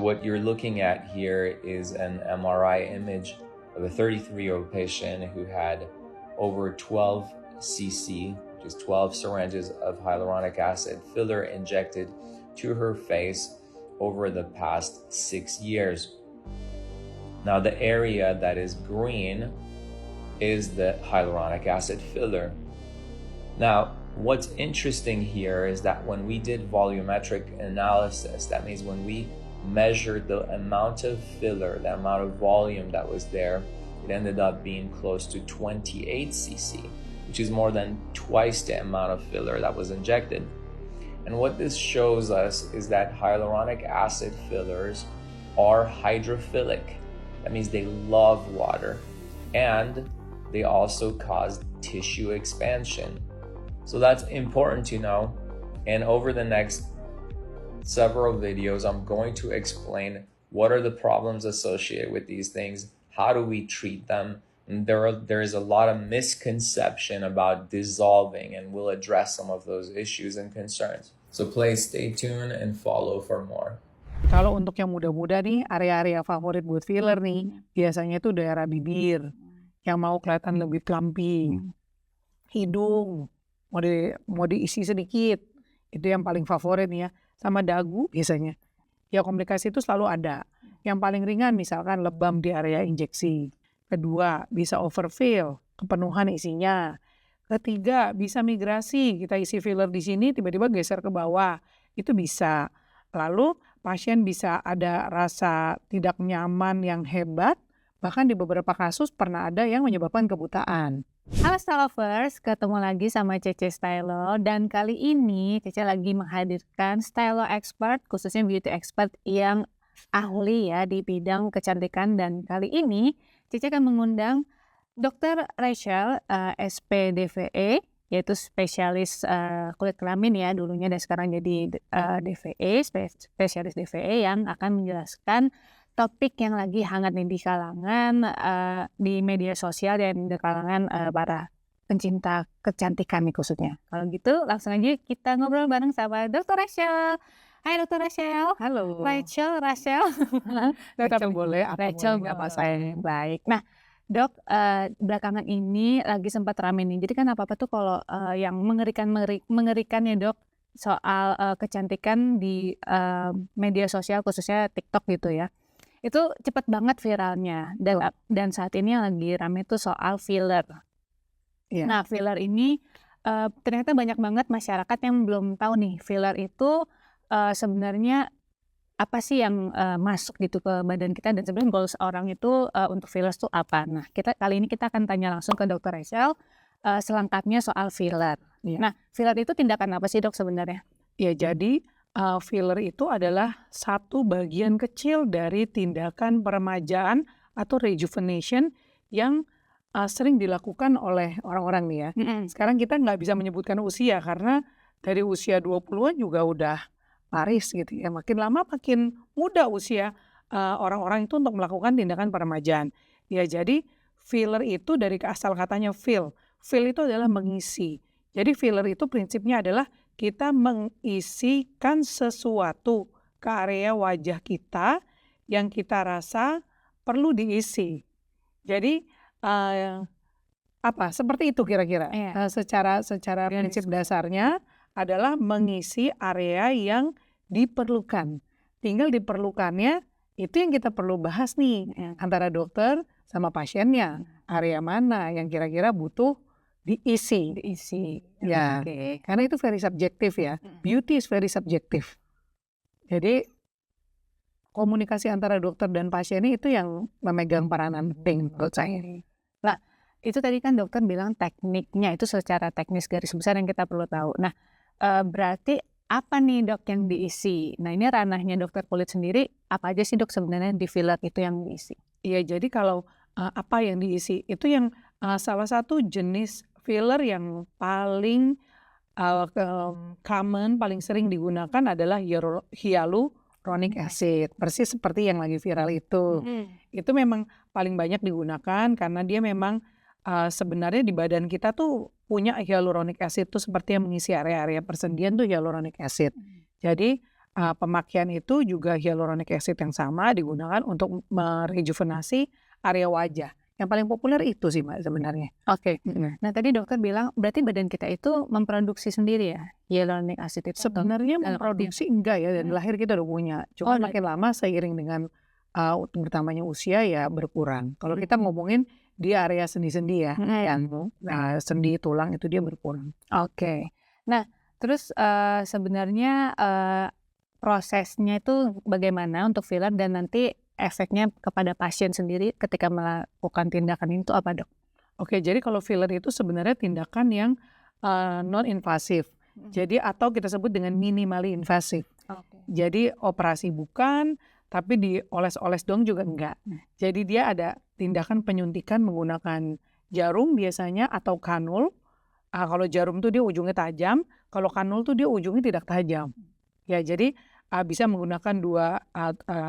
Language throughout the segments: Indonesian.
what you're looking at here is an MRI image of a 33-year-old patient who had over 12 cc, which is 12 syringes of hyaluronic acid filler injected to her face over the past 6 years. Now, the area that is green is the hyaluronic acid filler. Now, what's interesting here is that when we did volumetric analysis, that means when we measured the amount of filler, the amount of volume that was there, it ended up being close to 28 cc, which is more than twice the amount of filler that was injected. And what this shows us is that hyaluronic acid fillers are hydrophilic. That means they love water, and they also cause tissue expansion. So that's important to know. And over the next several videos, I'm going to explain what are the problems associated with these things, how do we treat them, and there is a lot of misconception about dissolving, and we'll address some of those issues and concerns. So please stay tuned and follow for more. Kalau untuk yang muda-muda nih, area-area favorit buat filler nih, biasanya itu daerah bibir, yang mau kelihatan lebih plumpi, hidung, mau diisi sedikit, itu yang paling favorit nih ya, sama dagu biasanya. Ya komplikasi itu selalu ada. Yang paling ringan misalkan lebam di area injeksi. Kedua, bisa overfill, kepenuhan isinya. Ketiga, bisa migrasi, kita isi filler di sini tiba-tiba geser ke bawah, itu bisa. Lalu pasien bisa ada rasa tidak nyaman yang hebat, bahkan di beberapa kasus pernah ada yang menyebabkan kebutaan. Halo Stylovers, ketemu lagi sama Cece Stylo, dan kali ini Cece lagi menghadirkan Stylo expert, khususnya beauty expert yang ahli ya di bidang kecantikan. Dan kali ini Cece akan mengundang Dr. Rachel, SPDVE, yaitu spesialis kulit kelamin ya dulunya, dan sekarang jadi DVE, spesialis DVE, yang akan menjelaskan topik yang lagi hangat nih di kalangan di media sosial dan di kalangan para pencinta kecantikan nih khususnya. Kalau gitu langsung aja kita ngobrol bareng sama Dr. Rachel. Hai Dr. Rachel. Halo. Rachel. Rachel boleh, Rachel nggak apa saya. Baik. Nah, Dok, belakangan ini lagi sempat rame nih. Jadi kan apa-apa tuh kalau yang mengerikan ya Dok, soal kecantikan di media sosial khususnya TikTok gitu ya. Itu cepat banget viralnya, dan saat ini yang lagi rame tuh soal filler. Yeah. Nah, filler ini ternyata banyak banget masyarakat yang belum tahu nih filler itu sebenarnya apa sih yang masuk gitu ke badan kita, dan sebenarnya goals orang itu untuk fillers tuh apa. Nah, kali ini kita akan tanya langsung ke Dr. Rachel selengkapnya soal filler. Yeah. Nah, filler itu tindakan apa sih Dok sebenarnya? Ya, jadi filler itu adalah satu bagian kecil dari tindakan peremajaan atau rejuvenation yang sering dilakukan oleh orang-orang nih ya. Sekarang kita nggak bisa menyebutkan usia karena dari usia 20-an juga udah laris gitu ya. Makin lama makin muda usia orang-orang itu untuk melakukan tindakan peremajaan. Ya, jadi filler itu dari asal katanya fill. Fill itu adalah mengisi. Jadi filler itu prinsipnya adalah kita mengisikan sesuatu ke area wajah kita yang kita rasa perlu diisi. Jadi seperti itu kira-kira. Secara prinsip dasarnya adalah mengisi area yang diperlukan. Tinggal diperlukannya itu yang kita perlu bahas nih antara dokter sama pasiennya. Area mana yang kira-kira butuh diisi. Ya, karena itu very subjektif ya. Beauty is very subjektif. Jadi komunikasi antara dokter dan pasien itu yang memegang peranan penting menurut saya. Nah, itu tadi kan dokter bilang tekniknya itu secara teknis garis besar yang kita perlu tahu. Nah, berarti apa nih Dok yang diisi? Nah, ini ranahnya dokter kulit sendiri, apa aja sih Dok sebenarnya di filler itu yang diisi? Iya, jadi kalau apa yang diisi itu yang salah satu jenis filler yang paling common, paling sering digunakan adalah hyaluronic acid, persis seperti yang lagi viral itu. Itu memang paling banyak digunakan karena dia memang sebenarnya di badan kita tuh punya hyaluronic acid tuh seperti yang mengisi area-area persendian tuh hyaluronic acid. Jadi pemakaian itu juga hyaluronic acid yang sama digunakan untuk merejuvenasi area wajah. Yang paling populer itu sih Mbak sebenarnya. Oke. Nah tadi dokter bilang berarti badan kita itu memproduksi sendiri ya hyaluronic acid itu? Sebenarnya dalam memproduksi enggak ya, dari lahir kita udah punya. Cuma makin lama seiring dengan bertambahnya usia ya berkurang. Kalau kita ngomongin di area sendi-sendi ya, yang sendi tulang itu dia berkurang. Oke. Nah terus sebenarnya prosesnya itu bagaimana untuk filler dan nanti efeknya kepada pasien sendiri ketika melakukan tindakan itu apa dok? Oke, jadi kalau filler itu sebenarnya tindakan yang non-invasif. Jadi atau kita sebut dengan minimally invasif. Jadi operasi bukan, tapi dioles-oles dong juga enggak. Jadi dia ada tindakan penyuntikan menggunakan jarum biasanya atau kanul. Kalau jarum tuh dia ujungnya tajam, kalau kanul tuh dia ujungnya tidak tajam. Ya, jadi bisa menggunakan dua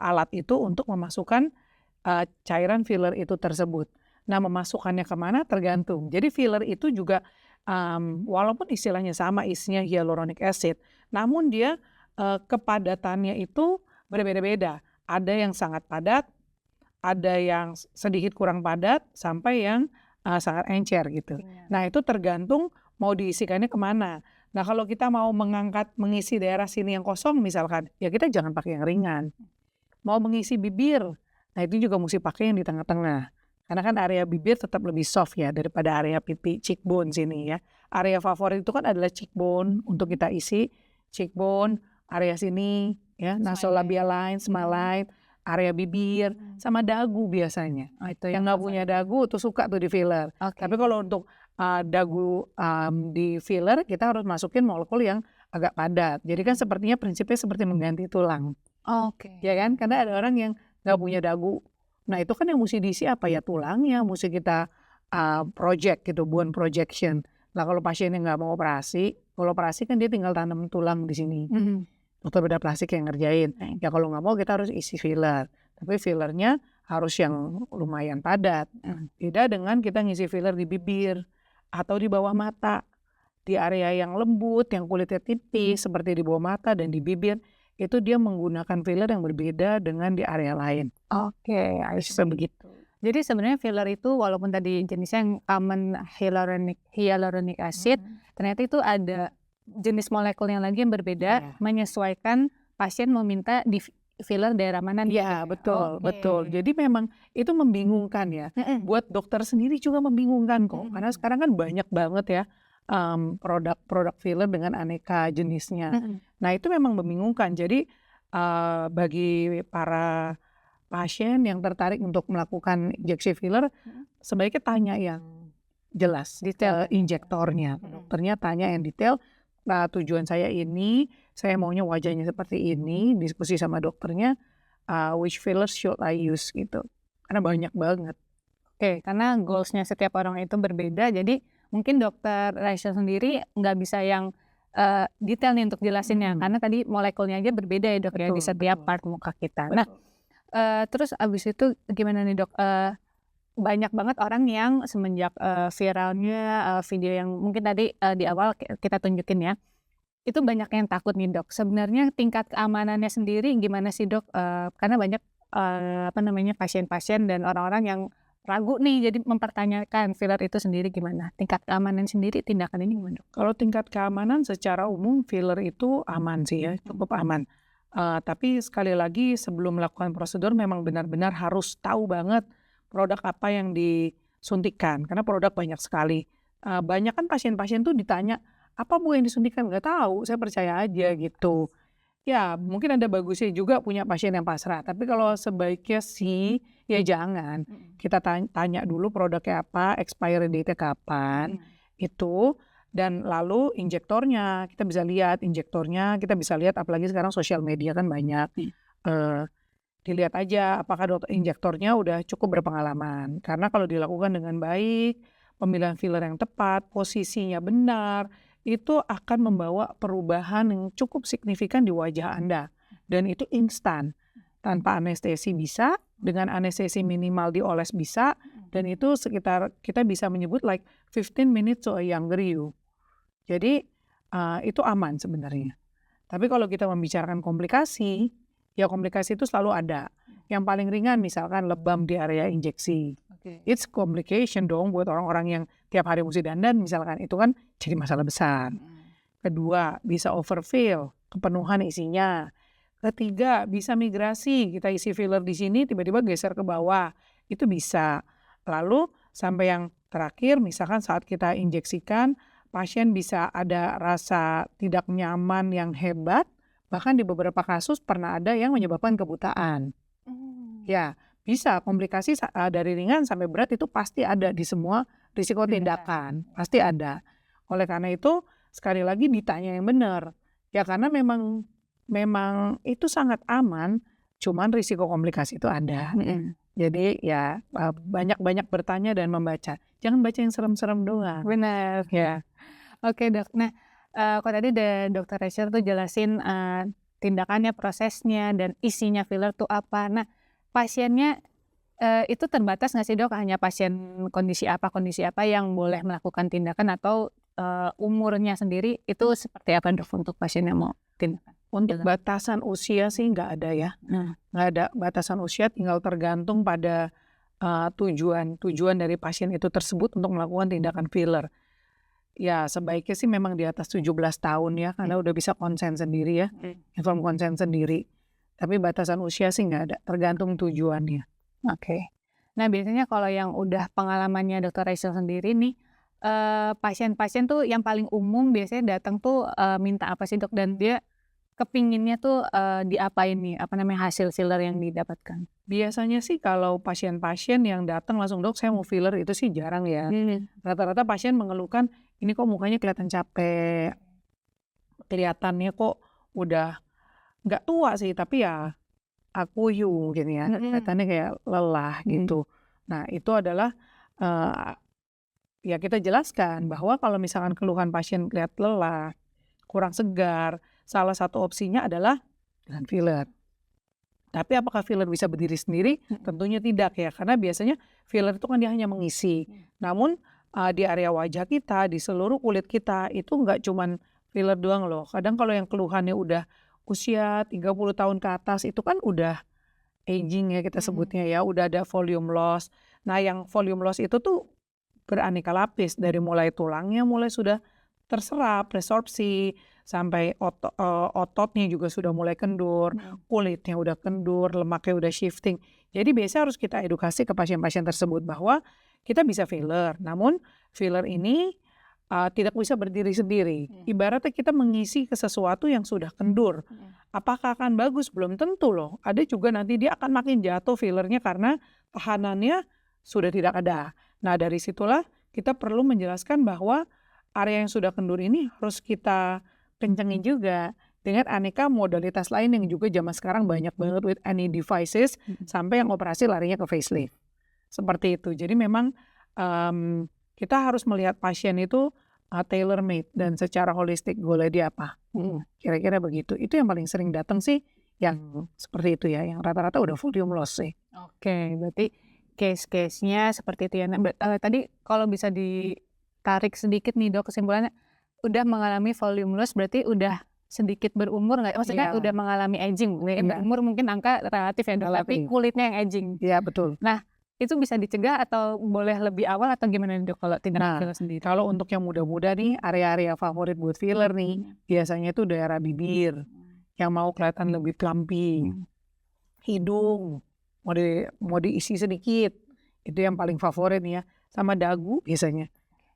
alat itu untuk memasukkan cairan filler itu tersebut. Nah, memasukkannya kemana tergantung. Jadi filler itu juga walaupun istilahnya sama, isinya hyaluronic acid, namun dia kepadatannya itu berbeda-beda. Ada yang sangat padat, ada yang sedikit kurang padat, sampai yang sangat encer gitu. Nah, itu tergantung mau diisikannya kemana. Nah, kalau kita mau mengisi daerah sini yang kosong misalkan, ya kita jangan pakai yang ringan. Mau mengisi bibir, nah itu juga mesti pakai yang di tengah-tengah. Karena kan area bibir tetap lebih soft ya daripada area pipi, cheekbone sini ya. Area favorit itu kan adalah cheekbone untuk kita isi. Cheekbone, area sini ya, nasolabial line, smile line, area bibir, sama dagu biasanya. Itu yang nggak punya dagu tuh suka tuh di filler. Tapi kalau untuk dagu di filler kita harus masukin molekul yang agak padat. Jadi kan sepertinya prinsipnya seperti mengganti tulang. Ya kan? Karena ada orang yang nggak punya dagu. Nah itu kan yang mesti diisi apa ya, tulangnya mesti kita project gitu, bone projection. Nah kalau pasiennya nggak mau operasi, kalau operasi kan dia tinggal tanam tulang di sini. Dokter bedah plastik yang ngerjain. Ya kalau nggak mau kita harus isi filler. Tapi fillernya harus yang lumayan padat. Beda dengan kita ngisi filler di bibir atau di bawah mata, di area yang lembut, yang kulitnya tipis seperti di bawah mata dan di bibir, itu dia menggunakan filler yang berbeda dengan di area lain. Begitu. Jadi sebenarnya filler itu walaupun tadi jenisnya yang common hyaluronic acid, ternyata itu ada jenis molekulnya lagi yang berbeda, menyesuaikan pasien mau minta di filler daerah mana nih? Ya betul. Jadi memang itu membingungkan ya. Buat dokter sendiri juga membingungkan kok. Karena sekarang kan banyak banget ya produk filler dengan aneka jenisnya. Nah itu memang membingungkan. Jadi bagi para pasien yang tertarik untuk melakukan injeksi filler, sebaiknya tanya yang jelas, detail injektornya. Dokternya tanya yang detail. Nah, tujuan saya ini, saya maunya wajahnya seperti ini, diskusi sama dokternya, which fillers should I use gitu. Karena banyak banget. Karena goalsnya setiap orang itu berbeda, jadi mungkin dokter Raisa sendiri nggak bisa yang detail nih untuk jelasinnya, karena tadi molekulnya aja berbeda ya dok ya di setiap part muka kita. Nah, terus abis itu gimana nih dok? Banyak banget orang yang semenjak viralnya video yang mungkin tadi di awal kita tunjukin ya, itu banyak yang takut nih dok. Sebenarnya tingkat keamanannya sendiri gimana sih dok? Karena banyak pasien-pasien dan orang-orang yang ragu nih, jadi mempertanyakan filler itu sendiri gimana? Tingkat keamanan sendiri tindakan ini gimana dok? Kalau tingkat keamanan secara umum filler itu aman sih ya, cukup aman. Tapi sekali lagi sebelum melakukan prosedur memang benar-benar harus tahu banget produk apa yang disuntikan, karena produk banyak sekali. Banyak kan pasien-pasien tuh ditanya, apa bu yang disuntikan? Nggak tahu, saya percaya aja gitu. Ya mungkin ada bagusnya juga punya pasien yang pasrah, tapi kalau sebaiknya sih ya jangan. Kita tanya dulu produknya apa, expiry date-nya kapan, itu. Dan lalu injektornya, kita bisa lihat injektornya, kita bisa lihat apalagi sekarang sosial media kan banyak. Dilihat aja apakah dokter injektornya udah cukup berpengalaman. Karena kalau dilakukan dengan baik, pemilihan filler yang tepat, posisinya benar, itu akan membawa perubahan yang cukup signifikan di wajah Anda. Dan itu instan. Tanpa anestesi bisa, dengan anestesi minimal dioles bisa, dan itu sekitar kita bisa menyebut like 15 minutes to a younger you. Jadi itu aman sebenarnya. Tapi kalau kita membicarakan komplikasi, ya komplikasi itu selalu ada. Yang paling ringan misalkan lebam di area injeksi. It's complication dong buat orang-orang yang tiap hari mesti dandan misalkan. Itu kan jadi masalah besar. Kedua, bisa overfill, kepenuhan isinya. Ketiga, bisa migrasi. Kita isi filler di sini tiba-tiba geser ke bawah. Itu bisa. Lalu sampai yang terakhir misalkan saat kita injeksikan, pasien bisa ada rasa tidak nyaman yang hebat. Bahkan di beberapa kasus pernah ada yang menyebabkan kebutaan. Ya, bisa komplikasi dari ringan sampai berat itu pasti ada di semua risiko tindakan. Pasti ada. Oleh karena itu, sekali lagi ditanya yang benar. Ya karena memang itu sangat aman, cuman risiko komplikasi itu ada. Jadi ya banyak-banyak bertanya dan membaca. Jangan baca yang serem-serem doang. Benar. Ya. Oke dok. Nah, kalau tadi Dr. Rachel tuh jelasin tindakannya, prosesnya, dan isinya filler tuh apa. Nah, pasiennya itu terbatas nggak sih dok? Hanya pasien kondisi apa yang boleh melakukan tindakan atau umurnya sendiri itu seperti apa dok untuk pasien yang mau tindakan? Untuk batasan usia sih nggak ada ya. Nggak ada batasan usia, tinggal tergantung pada tujuan dari pasien itu tersebut untuk melakukan tindakan filler. Ya sebaiknya sih memang di atas 17 tahun ya, karena udah bisa konsen sendiri ya, inform konsen sendiri. Tapi batasan usia sih nggak ada, tergantung tujuannya. Oke. Nah biasanya kalau yang udah pengalamannya Dr. Rachel sendiri nih, pasien-pasien tuh yang paling umum biasanya datang tuh minta apa sih dok? Dan dia kepinginnya tuh diapain nih? Apa namanya hasil filler yang didapatkan? Biasanya sih kalau pasien-pasien yang datang langsung dok saya mau filler itu sih jarang ya. Rata-rata pasien mengeluhkan ini kok mukanya kelihatan capek, kelihatannya kok udah nggak tua sih tapi ya akuyu mungkin ya, kelihatannya kayak lelah gitu. Nah itu adalah ya kita jelaskan bahwa kalau misalkan keluhan pasien kelihatan lelah, kurang segar, salah satu opsinya adalah dengan filler. Tapi apakah filler bisa berdiri sendiri? Tentunya tidak ya, karena biasanya filler itu kan dia hanya mengisi. Namun di area wajah kita, di seluruh kulit kita itu nggak cuman filler doang loh. Kadang kalau yang keluhannya udah usia 30 tahun ke atas itu kan udah aging ya kita sebutnya ya, udah ada volume loss. Nah yang volume loss itu tuh beraneka lapis, dari mulai tulangnya mulai sudah terserap, resorpsi, sampai ototnya juga sudah mulai kendur, kulitnya udah kendur, lemaknya udah shifting. Jadi biasa harus kita edukasi ke pasien-pasien tersebut bahwa kita bisa filler, namun filler ini tidak bisa berdiri sendiri. Ibaratnya kita mengisi ke sesuatu yang sudah kendur. Apakah akan bagus? Belum tentu loh. Ada juga nanti dia akan makin jatuh fillernya karena tahanannya sudah tidak ada. Nah dari situlah kita perlu menjelaskan bahwa area yang sudah kendur ini harus kita kencengin juga dengan aneka modalitas lain yang juga zaman sekarang banyak banget with any devices sampai yang operasi larinya ke facelift. Seperti itu. Jadi memang kita harus melihat pasien itu tailor made dan secara holistik goalnya dia apa. Kira-kira begitu. Itu yang paling sering datang sih yang seperti itu ya, yang rata-rata udah volume loss sih. Oke, berarti case-case-nya seperti itu ya. Nah, tadi kalau bisa ditarik sedikit nih dok kesimpulannya, udah mengalami volume loss berarti udah sedikit berumur nggak? Maksudnya udah mengalami aging. Berumur mungkin angka relatif ya dok, tapi kulitnya yang aging. Iya betul. Nah itu bisa dicegah atau boleh lebih awal atau gimana nih dok kalau tindakan filler sendiri? Kalau untuk yang muda-muda nih, area-area favorit buat filler nih, biasanya itu daerah bibir, yang mau kelihatan lebih plumpy, hidung, mau diisi sedikit, itu yang paling favorit nih ya, sama dagu biasanya.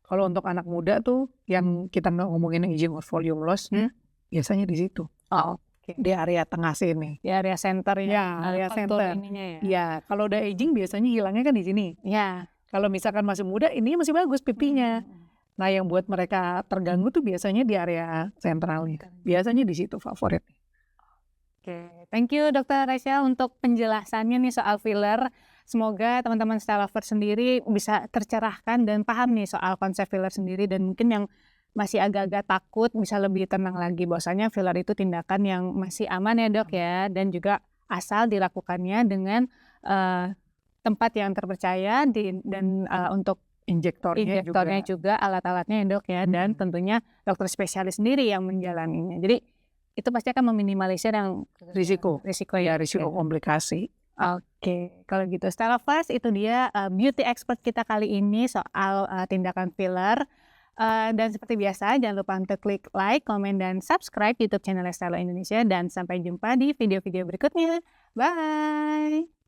Kalau untuk anak muda tuh, yang kita nggak ngomongin aging or volume loss, biasanya di situ. Di area tengah sini. Di area center ya. Area center. Ya, kalau udah aging biasanya hilangnya kan di sini. Ya. Kalau misalkan masih muda, ini masih bagus pipinya. Nah, yang buat mereka terganggu tuh biasanya di area sentralnya. Biasanya di situ favorit. Oke, thank you Dr. Rachel untuk penjelasannya nih soal filler. Semoga teman-teman style lover sendiri bisa tercerahkan dan paham nih soal konsep filler sendiri, dan mungkin yang masih agak-agak takut bisa lebih tenang lagi bahwasanya filler itu tindakan yang masih aman ya dok ya, dan juga asal dilakukannya dengan tempat yang terpercaya dan untuk injektornya juga alat-alatnya ya dok ya, dan tentunya dokter spesialis sendiri yang menjalaninya. Jadi itu pasti akan meminimalisir yang Risiko. ya. Ya, risiko komplikasi. Oke, kalau gitu Style Lovers itu dia beauty expert kita kali ini soal tindakan filler. Dan seperti biasa jangan lupa untuk klik like, komen, dan subscribe YouTube channel Style Indonesia dan sampai jumpa di video-video berikutnya. Bye.